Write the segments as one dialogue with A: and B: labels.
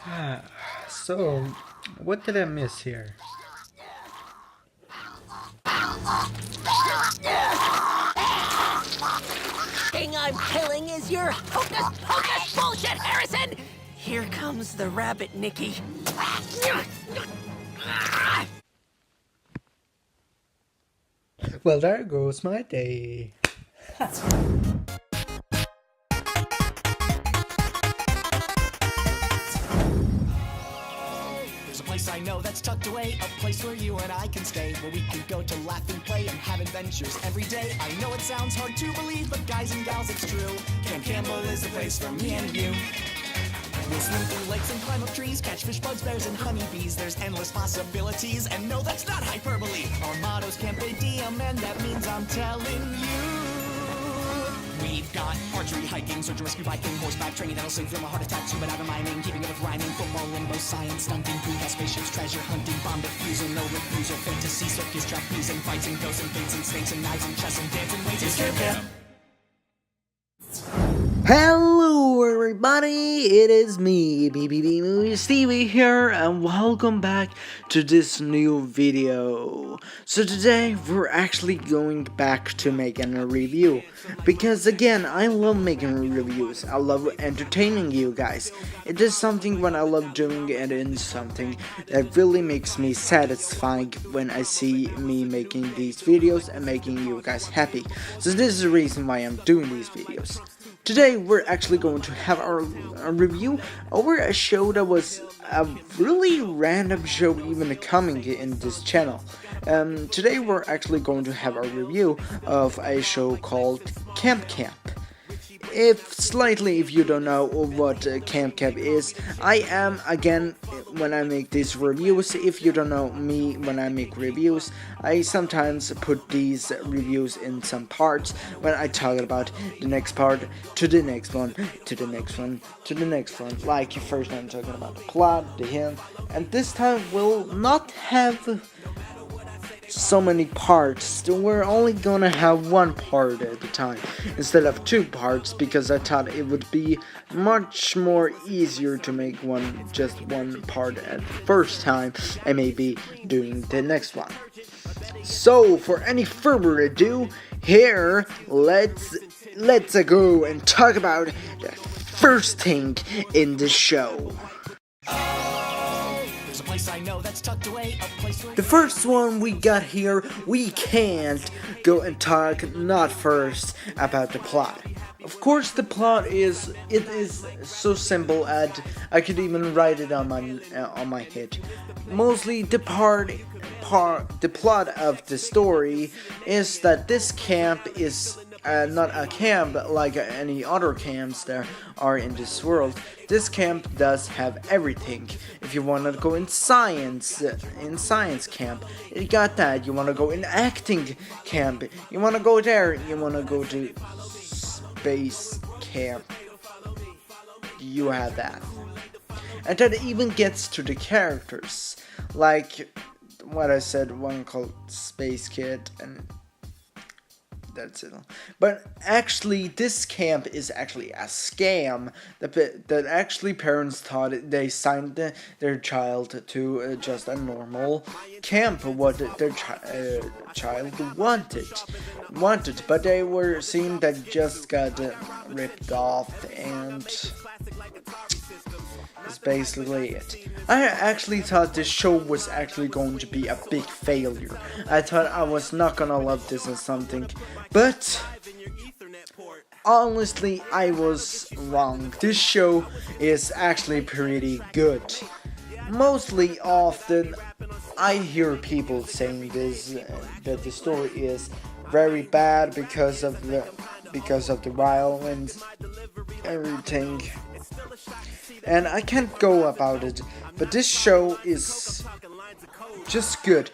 A: Ah, so, what did I miss here?
B: Thing I'm killing is your hocus pocus bullshit, Harrison! Here comes the rabbit, Nikki.
A: Well, there goes my day.
C: There's a place I know that's tucked away, a place where you and I can stay, where we can go to laugh and play and have adventures every day. I know it sounds hard to believe, but guys and gals, it's true. Camp Campbell is the place for me and you. We'll swim through lakes and climb up trees, catch fish, bugs, bears, and honeybees. There's endless possibilities, and no, that's not hyperbole. Our motto's Camp Diem, and that means I'm telling you. We've got archery, hiking, search and rescue, biking, horseback training that'll save from a heart attack, scuba diving, mining, keeping up with rhyming, football, limbo, science, stunting, food, spaceships, treasure hunting, bomb defusal, no refusal, fantasy, circus, trapeze, and fights and ghosts and fates and snakes and knives and chess and dancing ways. It's Camp Camp.
A: Hello everybody, it is me, BBB Movie Stevie here, and welcome back to this new video. So today we're actually going back to making a review, because again, I love making reviews, I love entertaining you guys. It is something when I love doing, and it is something that really makes me satisfied when I see me making these videos and making you guys happy. So this is the reason why I'm doing these videos. Today we're actually going to have our review over a show that was a really random show even coming in this channel. Today we're actually going to have a review of a show called Camp Camp. If you don't know what Camp Camp is, I am, again, when I make these reviews, if you don't know me when I make reviews, I sometimes put these reviews in some parts when I talk about the next part, to the next one, to the next one, to the next one. Like first I'm talking about the plot, the hint, and this time we'll not have so many parts. We're only gonna have one part at a time instead of two parts, because I thought it would be much more easier to make just one part at the first time and maybe doing the next one. So for any further ado, here let's go and talk about the first thing in the show.
C: I know that's tucked away, a place where
A: the first one we got here, we can't go and talk not first about the plot. Of course, the plot is so simple that I could even write it on my head. Mostly the plot of the story is that this camp is not a camp like any other camps there are in this world. This camp does have everything. If you want to go in science camp, you got that. You want to go in acting camp, you want to go there. You want to go to space camp, you have that. And that even gets to the characters, like what I said, one called Space Kid, and that's it. But actually, this camp is actually a scam that actually parents thought they signed their child to just a normal camp, what their child wanted, but they were seeing that just got ripped off, and that's basically it. I actually thought this show was actually going to be a big failure. I thought I was not gonna love this or something, but honestly, I was wrong. This show is actually pretty good. Mostly often, I hear people saying this, that the story is very bad because of the violence, everything. And I can't go about it, but this show is just good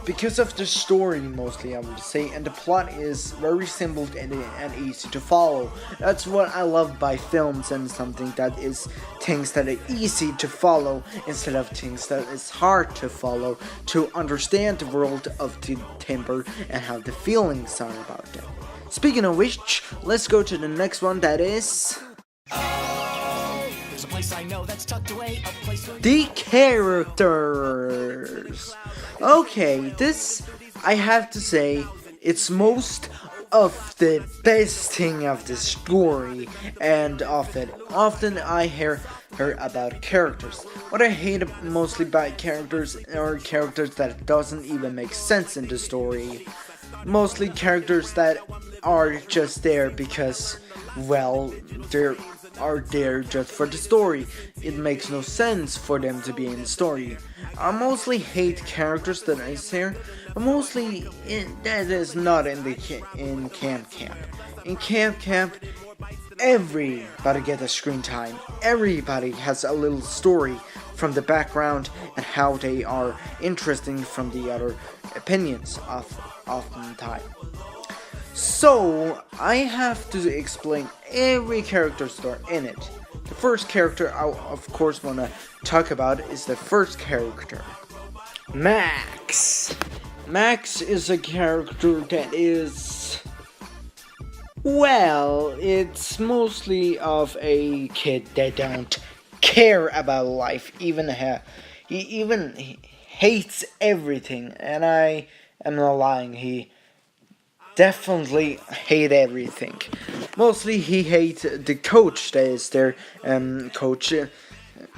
A: because of the story, mostly I would say, and the plot is very simple and easy to follow. That's what I love by films, and something that is things that are easy to follow instead of things that is hard to follow, to understand the world of the timber and how the feelings are about it. Speaking of which, let's go to the next one, that is
C: place I know that's tucked away, a place where
A: The characters. Okay, this, I have to say, it's most of the best thing of the story and of it. Often I hear about characters. What I hate mostly about characters are characters that doesn't even make sense in the story. Mostly characters that are just there because, well, they are there just for the story. It makes no sense for them to be in the story. I mostly hate characters that is there, but mostly that is not in Camp Camp. In Camp Camp, everybody gets a screen time. Everybody has a little story from the background and how they are interesting from the other opinions of the time. So I have to explain every character story in it. The first character I of course want to talk about is the first character, Max. Max is a character that is, well, it's mostly of a kid that don't care about life. He hates everything, and I am not lying. He definitely hate everything. Mostly he hates the coach that is there,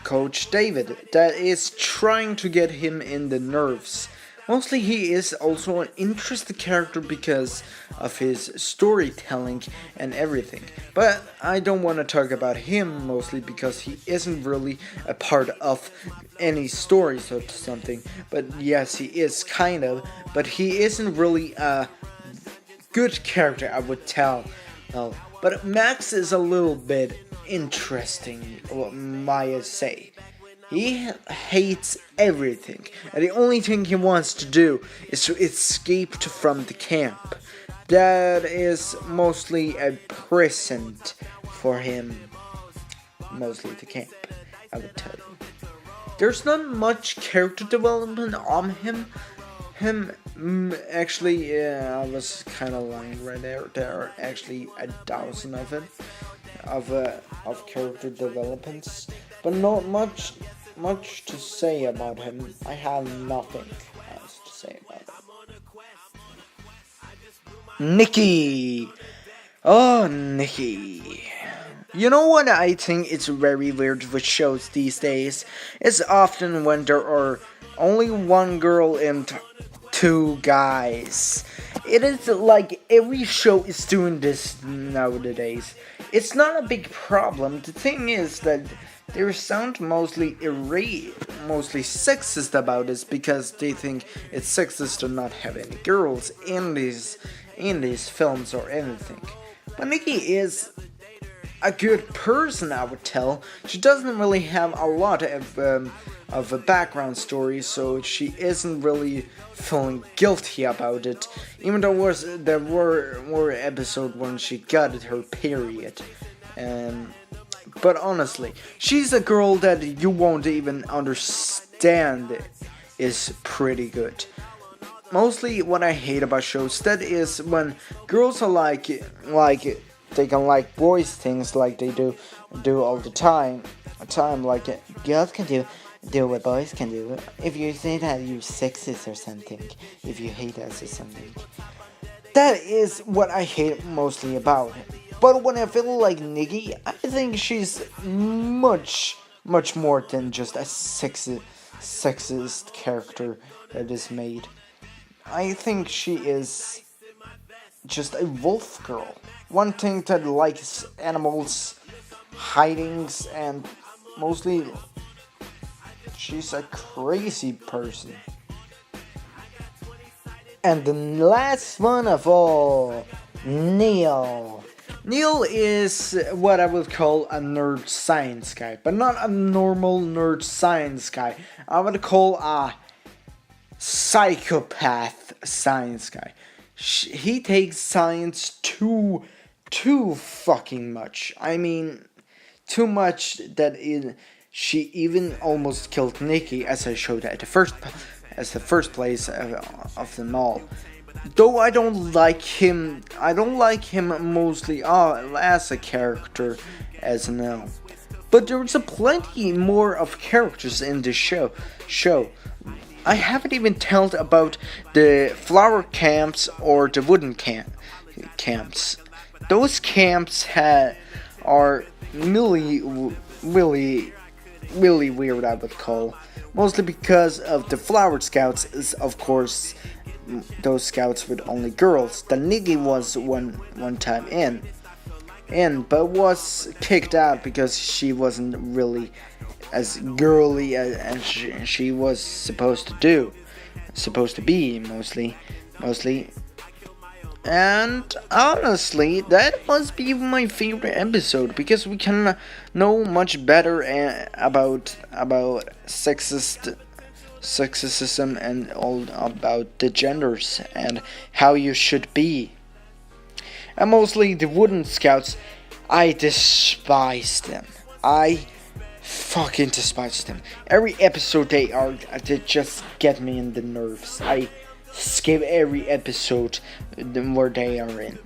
A: Coach David, that is trying to get him in the nerves. Mostly he is also an interesting character because of his storytelling and everything. But I don't want to talk about him mostly because he isn't really a part of any stories or something. But yes, he is kind of, but he isn't really a good character, I would tell. No, but Max is a little bit interesting, might say. He hates everything, and the only thing he wants to do is to escape from the camp. That is mostly a present for him. Mostly the camp, I would tell you. There's not much character development on him. Actually, I was kind of lying right there. There are actually 1,000 of it, of character developments, but not much to say about him. I have nothing else to say about him. Nikki. Oh, Nikki. You know what I think is very weird with shows these days? It's often when there are only one girl and two guys. It is like every show is doing this nowadays. It's not a big problem. The thing is that they sound mostly sexist about this because they think it's sexist to not have any girls in these films or anything. But Nikki is a good person, I would tell. She doesn't really have a lot of a background story, so she isn't really feeling guilty about it. Even though there were episodes when she got her period. But honestly, she's a girl that you won't even understand is pretty good. Mostly what I hate about shows, that is when girls are like they can like boys things like they do all the time. Like girls can do what boys can do. If you say that you're sexist or something, if you hate us or something. That is what I hate mostly about it. But when I feel like Nikki, I think she's much more than just a sexist character that is made. I think she is just a wolf girl. One thing that likes animals, hidings, and mostly she's a crazy person. And the last one of all, Neil. Neil is what I would call a nerd science guy, but not a normal nerd science guy. I would call a psychopath science guy. He takes science too fucking much. I mean, too much that she even almost killed Nikki, as I showed at the first place of them all. Though I don't like him mostly as a character as no. but there's a plenty more of characters in this show. I haven't even told about the flower camps or the wooden camps. Those camps are really weird, I would call. Mostly because of the flower scouts is, of course, those scouts with only girls. The Niggy was one time in, but was kicked out because she wasn't really as girly as she was supposed to be, mostly. And honestly, that must be my favorite episode, because we can know much better about sexism and all about the genders and how you should be. And mostly the wooden scouts, I despise them. I fucking despise them. Every episode they just get me in the nerves. I skip every episode where they are in.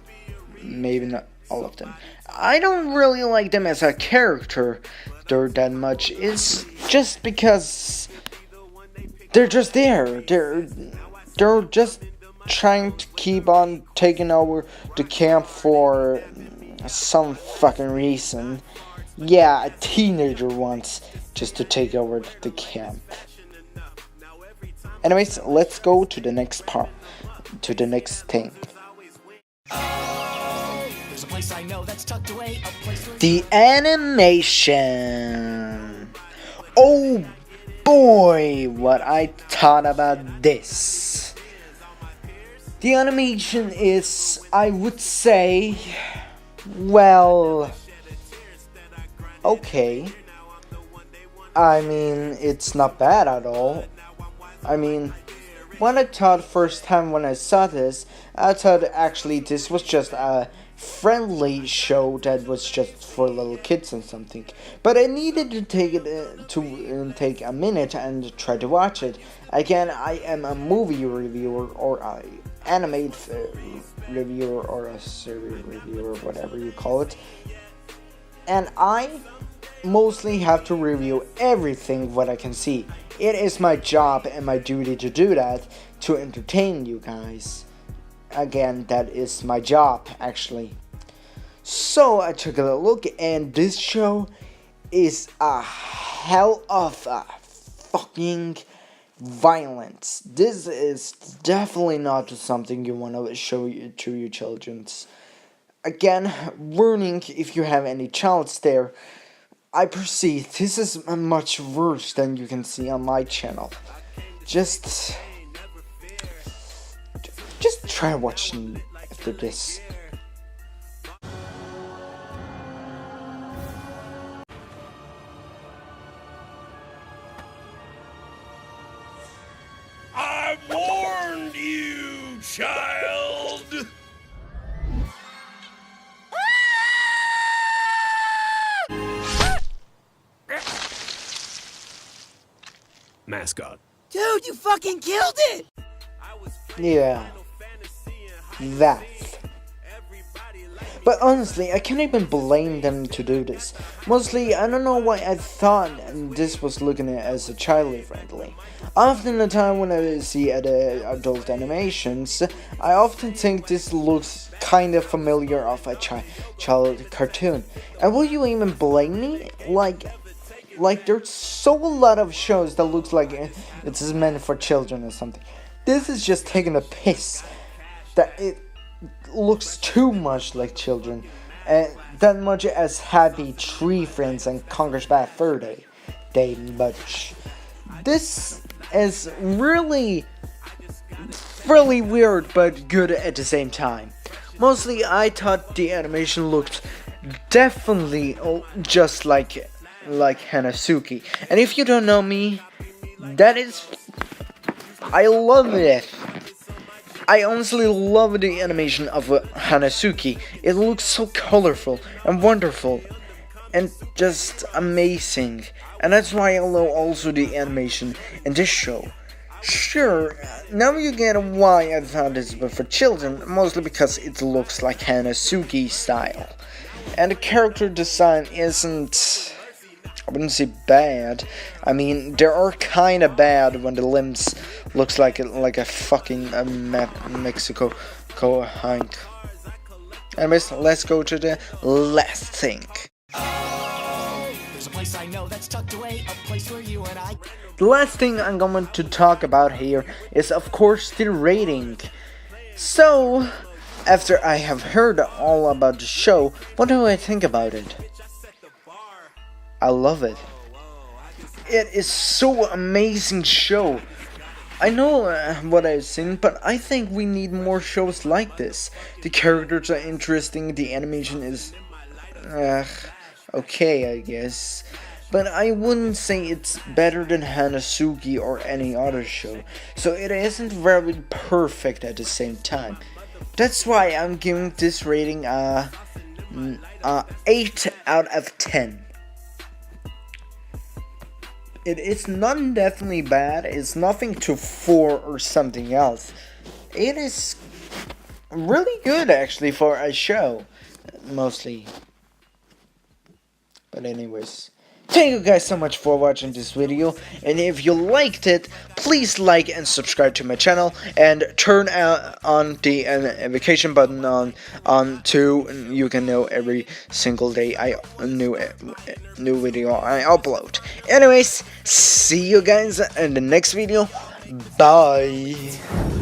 A: Maybe not all of them. I don't really like them as a character that much. It's just because they're just there. They're just trying to keep on taking over the camp for some fucking reason. Yeah, a teenager wants just to take over the camp. Anyways, let's go to the next part, to the next thing.
C: There's a place I know that's tucked away, a place where
A: The animation. Oh boy, what I thought about this. The animation is, I would say, well, okay. I mean, it's not bad at all. I mean, when I thought first time when I saw this, I thought actually this was just a friendly show that was just for little kids and something. But I needed to take take a minute and try to watch it. Again, I am a movie reviewer or a anime reviewer or a series reviewer, whatever you call it. And I mostly have to review everything what I can see. It is my job and my duty to do that, to entertain you guys. Again, that is my job, actually. So I took a look, and this show is a hell of a fucking violence. This is definitely not something you want to show to your children. Again, warning if you have any childs there. I perceive this is much worse than you can see on my channel. Just try watching after this.
D: I warned you, child! Mascot.
B: Dude, you fucking killed it!
A: Yeah, that. But honestly, I can't even blame them to do this. Mostly, I don't know why I thought this was looking at as a child friendly. Often the time when I see the adult animations, I often think this looks kind of familiar of a child cartoon. And will you even blame me? Like there's so a lot of shows that looks like it's meant for children or something. This is just taking a piss. That it looks too much like children. That much as Happy Tree Friends and Conker's Bad Fur Day. But this is really weird but good at the same time. Mostly I thought the animation looked definitely just like Hanazuki. And if you don't know me, I love it. I honestly love the animation of Hanazuki. It looks so colorful and wonderful and just amazing. And that's why I love also the animation in this show. Sure, now you get why I thought this was for children, mostly because it looks like Hanazuki style. And the character design isn't I wouldn't say bad. I mean, they are kind of bad when the limbs looks like a fucking Mexico hunk. Anyways, let's go to the last thing.
C: There's a place I know that's tucked away, a place where you and I.
A: The last thing I'm going to talk about here is, of course, the rating. So, after I have heard all about the show, what do I think about it? I love it. It is so amazing show. I know what I've seen, but I think we need more shows like this. The characters are interesting, the animation is okay, I guess. But I wouldn't say it's better than Hanazuki or any other show. So it isn't very perfect at the same time. That's why I'm giving this rating 8 out of 10. It is not definitely bad. It's nothing to 4 or something else. It is really good actually for a show, mostly. But anyways, thank you guys so much for watching this video, and if you liked it, please like and subscribe to my channel, and turn on the notification button on to you can know every single day new video I upload. Anyways, see you guys in the next video. Bye.